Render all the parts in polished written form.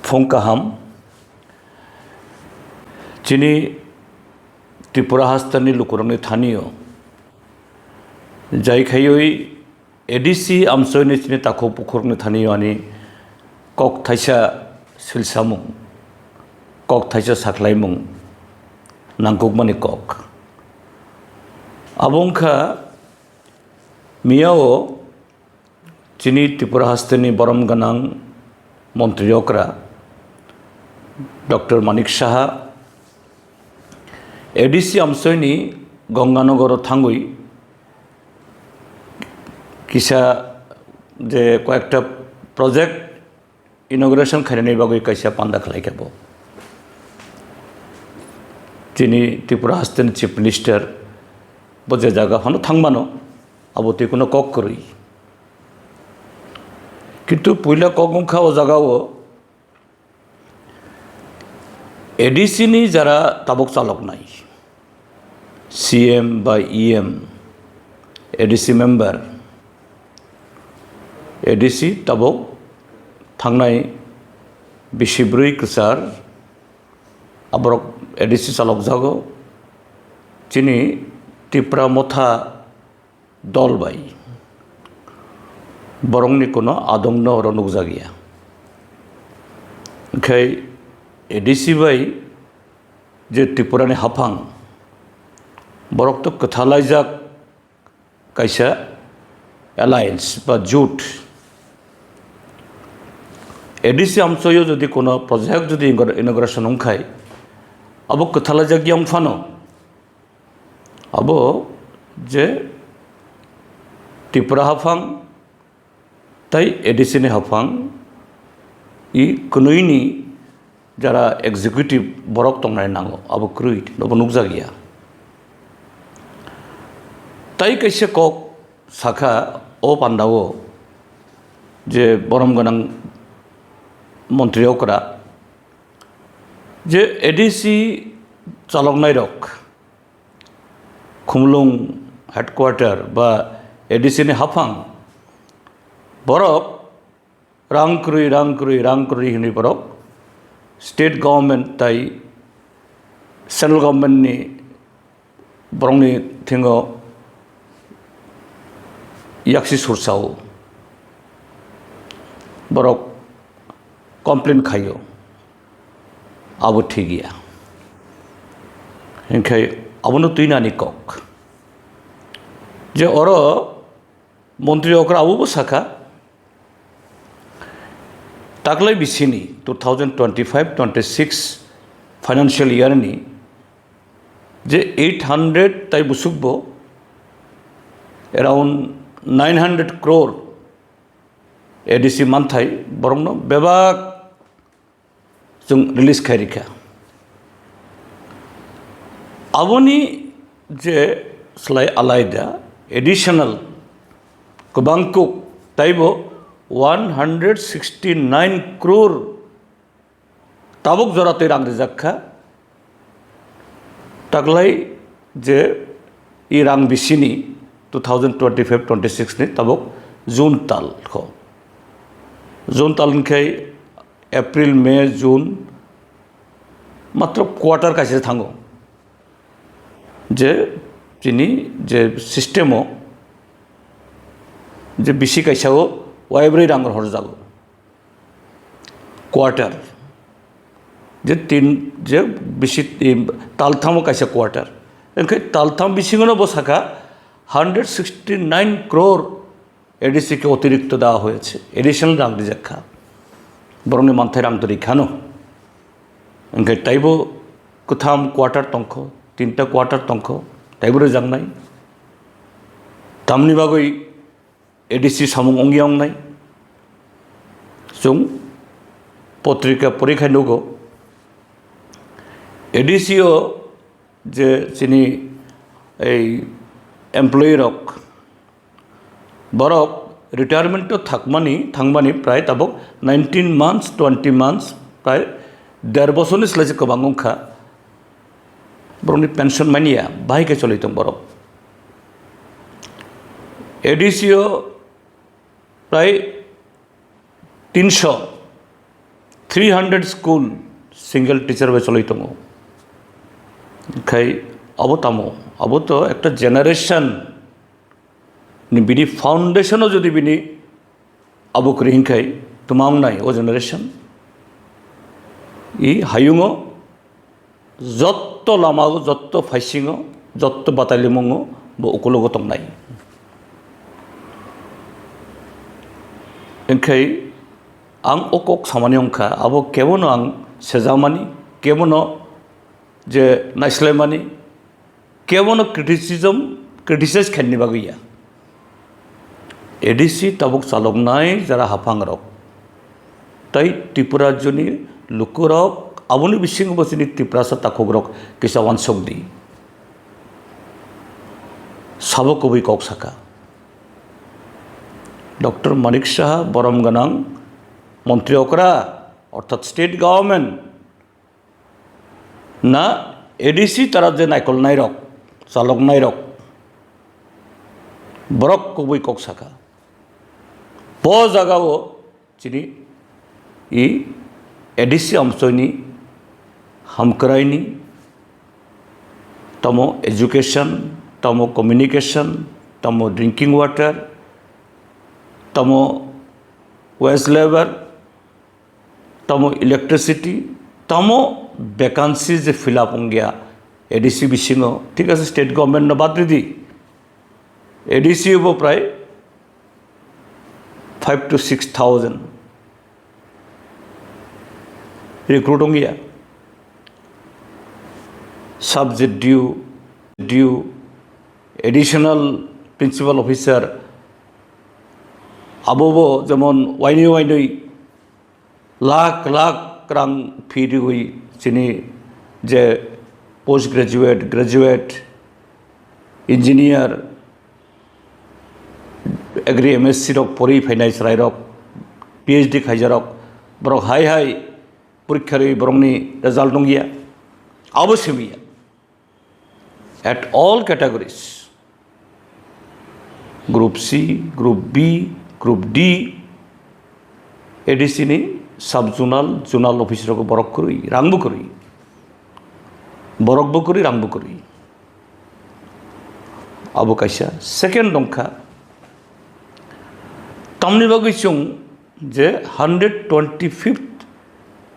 ফংকাহাম যিনি ত্রিপুরা হাস্তানি লুকুরংনি থানীয় जायखायै एडिसि आमसयनि चिनि ताखौ पुखुरनि थानीय आनि कक थाइसा सिलसामुं कक थाइसा साख्लायमुं नांगौमानि कक आबंखा मियाओ चिनि त्रिपुरा हास्तानि बरम गनां मन्त्री अक्रा डॉक्टर मानिक साहा एडिसि आमसयनि गंगानगर थांगुई किसा जे कयेकटा प्रजेक्ट इनग्रेशन खायनायनि बागै कायसा पान्दा खालायखाबो दिनै त्रिपुरा हास्तानि चिफ मिनिस्टार बजे जागा फानो थांबानो आबो तिकुनो कक करुई किन्तु पयला कक गंखा ओ जागाओ एडिसि नि जारा ताबक चालक नाय सीएम बा ईएम एडिसि मेम्बार एडिसि ताबक थांनाय 24 कसार आबरक एडिसि चालक जागो चिनि त्रिपुरा मथा दल बाई बरंनि कोनो आदंनो हर नुकजागिया ओंखाय एडिसि बाई जे त्रिपुरानि हाफां बरक तो कथालायजाक कायसा एलायन्स बा जुट एडिसि आमसयो जदि कोनो प्रजेक्ट जदि इनग्रेशन अंखाय अब कथालायजाक गियां फानो अब जे त्रिपुरा हाफां ताई एडिसि नि हाफां इ कुनुइनि जारा एग्जिक्यूटिव बरक तंनाय नांगो अब क्रुइ नबो नुकजागिया ताई कैसे कक साखा ओ पान्डाओ जे बरम गनां मन्त्री अक्रा जे एडिसि चालकनाय रक खुमलुं हेडक्वार्टार बा एडिसि नि हाफां बरक रां क्रुइ होनै बरक स्टेट गवर्नमेंट ताई सेंट्रल गवर्नमेंट नि बरंनि थिंगो याक्सि सुरसाओ बरक कमप्लेन खायो आबो थिगिया इनखाय आबोनो तुइनानि कक जे अर मन्त्री अक्रा आबो साखा तागलाय बिसिनि 2025-26 फाइनान्शियल इयर नि जे 800 ताई बुसुकबो अराउंड 900 crore एडिसि मानथाय बरंनो बेबाक जों रिलीज खायरिखा आबोनि जे स्लाय आलायदा एडिशनल गोबांखौ ताइबो 169 crore ताबक जराते रां रिजाखा तागलाय जे इ रां बिसिनि 2025-26 नि ताबक जून तालनिखाय एप्रिल मे जून मात्र क्वार्टर कासे थांगो जे जिनि जे सिस्टेमो जे बिसि कायसाओ वाइब्रै रां हर जागो क्वार्टर जे तीन जे बिसि तालथामो कायसा क्वार्टर ओंखाय तालथाम बिसिङावनो बसाखा 169 crore एडिसि के अतिरिक्त देওয়া হয়েছে एडिशनल रां रिजाखा बरंनि मानथाय रां तरिखानो ओंखाय ताइबो कुथाम क्वार्टर तंख 3टा क्वार्टर तंख ताइबो रोजांनाय तामनि बागै एडिसि सामुं अंगियांनाय जों पत्रिका परीक्षा नुगो एडिसिओ जे जिनि एमप्लयी रक बरक रिटायरमेंट थांमानि प्राय ताबक 19 months 20 months प्राय 1.5 बोसोरनि स्लाइसे गोबां अंखा बरंनि पेन्शन मानिया बाहायके चलिदों बरक एडिसिओ प्राय 300 300 school single teacher by চলাইতমো খাই অবতামো অবতো একটা জেনারেশন বিনি ফাউন্ডেশনও যদি বিনি আবুকরি হিংখাই তোমাম নাই ও জেনারেশন ই হায়ুঙো যত লামাগো যত ফাইসিঙো যত বাতালিমঙো bo ukulugo tong nai engkai ang okok samani ongkha abo kemono ang sejamani kemono je naislaimani kemono criticize khenni bagiya ADC tabuk chaloknai jara hapangrok tai Tripura joni lukurok aboni bising bosini Tripura takogrok kisawan sogdi সাবকবি কক সাকা doctor Manik Saha বরম গানাং মন্ত্রী অকরা অর্থাৎ state government না ADC তারা যে নাইকল নাইরক চালক নাইরক বরক কবই কক সাকা ব জাগাও চিনি ই এডিসি অংশনি হামকরাইনি তমো education tamo communication, tamo drinking water, tamo waste labor, tamo electricity, tamo vacancies je fill up hongia ADC bishingo ঠিক আছে স্টেট গভর্নমেন্ট না বাদ দি ADC হবো প্রায় 5 to 6,000 recruit hongia subject due additional principal officer আবো যেমন ওয়াইনই লাখ লাখ রাং ফি দিই চিনি যে post graduate engineer agri MSc রক পরি ফাইনাই রাইরক PhD খাইজারক বরক হাই পরীক্ষার বরংনি রেজাল্ট দंगिया অবশ্যই at all categories Group C, Group B, Group D ADC ni sub-zonal officer ko borok kori rangbu kori borok bu kori rangbu kori abu kaisa second dongkha tamni bagi chung je 125th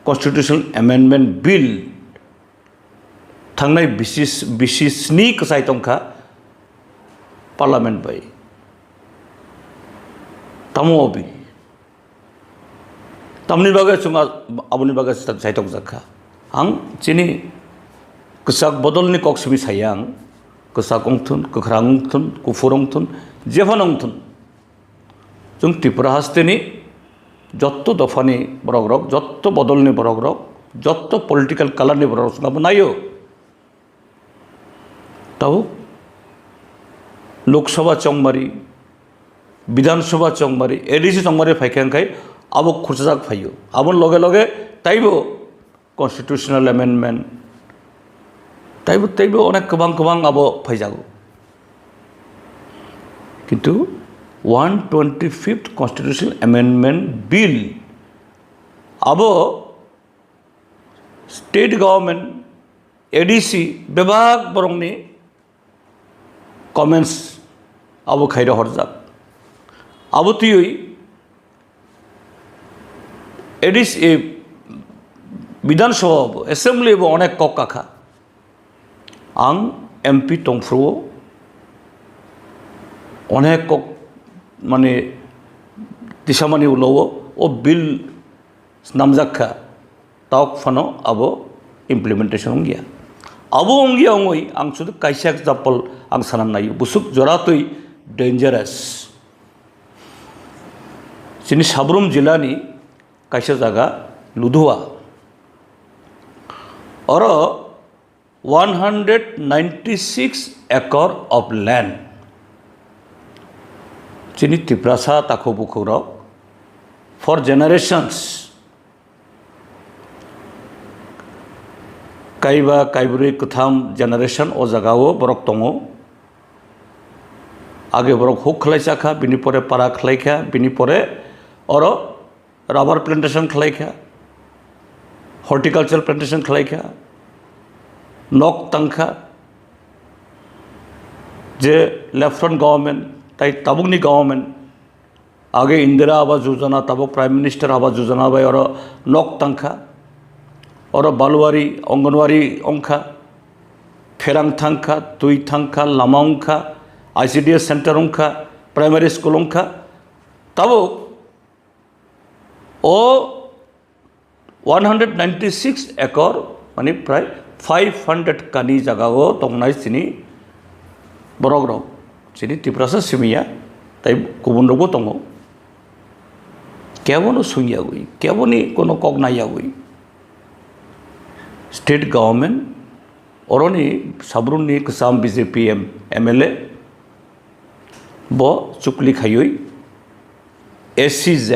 constitutional amendment bill थांनाय बिसिसनि कसai tongkha parliament bai tamo obi tamni bagai chunga abuni bagai sai tong jakha ang chini kesak bodolni koksimi sayang kesak ongthun kekhrang ongthun kufur ongthun jefan ongthun chung Tripura hasteni jotto dofani borogrok jotto bodolni borogrok jotto political color ni borogrok sunga bunayo তাও লোকসভা চংমারি বিধানসভা চংমারি ADC চংমারি ফাইখাংখাই আবো খুরজাক ফাইও আবন লগে লগে তাইবো constitutional amendment তাইবো অনেক গোबां আবো ফাইজাগো কিন্তু 125th constitutional amendment bill আবো state government ADC বিভাগ বরংনি কমেন্টস আবু খাইরা হরজাক আবু তুই এডিস বিধানসভা এসেম্বলি অনেক কক কাখা আং MP টংফ্রু অনেক কক মানে দিশামানি উলও ও বিল নামজাখা তাওক ফানো আবো ইমপ্লিমেন্টেশন গিয়া আবো অঙ্গিয়া অঙ্গই আং শুধু কাইসা এক্সাম্পল आं सानां नायो बुसुक जरातै डेन्जारास जोंनि साब्रुम जिल्लानि कायसा जागा लुधुवा और 196 acre of land जोंनि Tripura ताखौ बुखौराव for generations काइबा काइब्रै कथाम जेनारेशन ओ जागाओ बरक दङो आगे बरक हुक खलायसाखा बिनि परे पारा खलायखा बिनि परे और राबार प्लान्टेशन खलायखा हर्टिकालचार प्लान्टेशन खालायखा नक तांखा जे लेफ्टफ्रंट गवर्नमेंट ताई ताबुकनि गवर्नमेंट आगे Indira Awas Yojana Tabuk prime minister Awas Yojana bye और नक तांखा और बालुवारी अंगनवाड़ी अंखा फेरांग थांखा तुई थांखा लामा अंखा ICDS सेंटर अंखा प्राइमरी स्कूल अंखा ताबुक ओ 196 एकड़ माने प्राय 500 कानी जगह तंगनाय सिनी बरक रक सिनी त्रिपुरासा सिमिया ताई गुबुन रकबो दङ केबनो सुंयागुई केबोनि कोनो कगनायागुई स्टेट गवर्नमेंट अरनि साब्रुनि कसाम BJP MLA ब चुक्ली खायै SEZ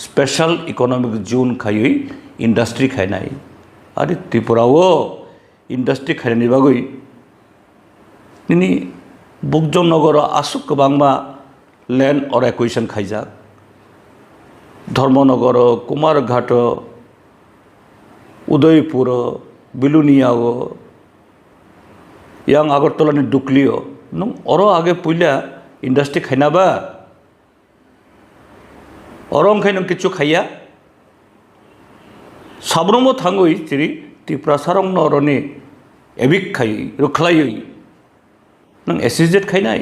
स्पेशल इकोनॉमिक जोन खायै इंडस्ट्री खायनाय आरो त्रिपुराव इंडस्ट्री खायनायनि बागै नि बुकजनगर आसुक गोबांमा लैंड और एक्विजिशन खायजाक धर्मनगर कुमारघाट उदयपुर बिलुनियाव yang Agartala ni Duklio nung oro आगे पुइला इंडस्ट्री खायनाबा अरं खायनों किछु खाया साब्रमो थांगोई जेरै त्रिपुरा सारं नरनि एबिक खायै रुख्लायै नों SEZ खायनाय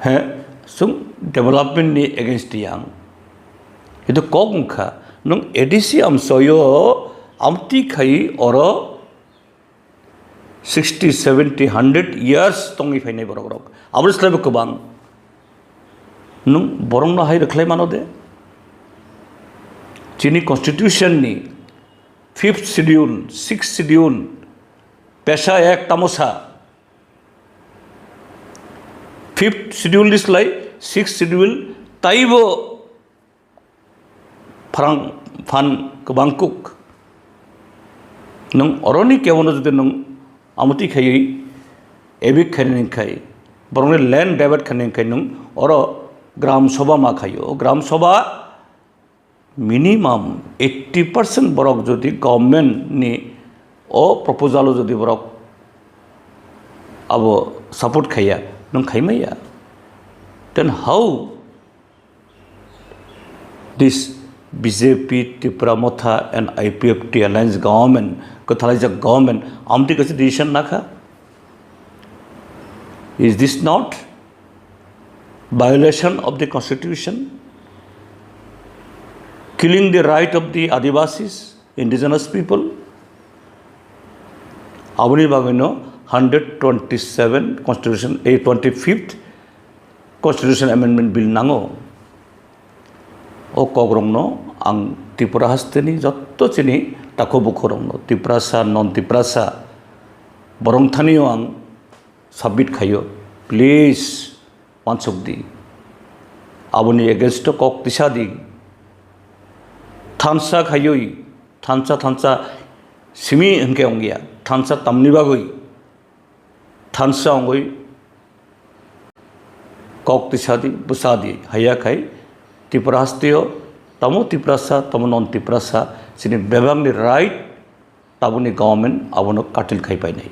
हे सुं डेभलपमेंट नि एगेंस्ट यां इदु कगंखा नों ADC आमसयो आमति खायै अर 60, 70, 100 years तंगै फायनाय बरक आबरस्लाबो गोबां नों बरंनो हाय रख्लाय मानो दे चीनी कॉन्स्टिट्यूशन नि 5th शेड्यूल 6th शेड्यूल पेशा एक तामोसा 5th शेड्यूल दिसलाय 6th शेड्यूल ताइबो फारां फान गोबांकुक नों अरनि केवनो जुदि नों आमुति खायै एबिक खायनायखाय बरंनि लैंड डेबिट खायनायखाय नों अर ग्राम सभा मा खायो ग्राम सभा मिनिमाम 80% बरक जदि गवर्नमेंट नि ओ प्रपोजल जदि बरक अब सपोर्ट खाया नों खायमाया then how this BJP Tripura Motha and IPFT alliance government कथालाइजा गवर्नमेंट आमति कसे डिसीजन नाखा is this not violation of the constitution killing the right of the Adivasis indigenous people abuni bagino 127 constitution 25th constitution amendment bill nango o kogrongno ang Tripura hasteni jotto chini tako bukhorongno Tripurasa non Tripurasa borong thanio ang submit khayo please pansokdi abuni against kok tisadi thansa khayoi thansa simi hingke ongya thansa tamni bagoi thansa ongoi kok tisadi busadi haya khai Tripura hastio tamo Tripurasa tamo non Tripurasa sini bebang ni right tabuni government abono katil khai pai nai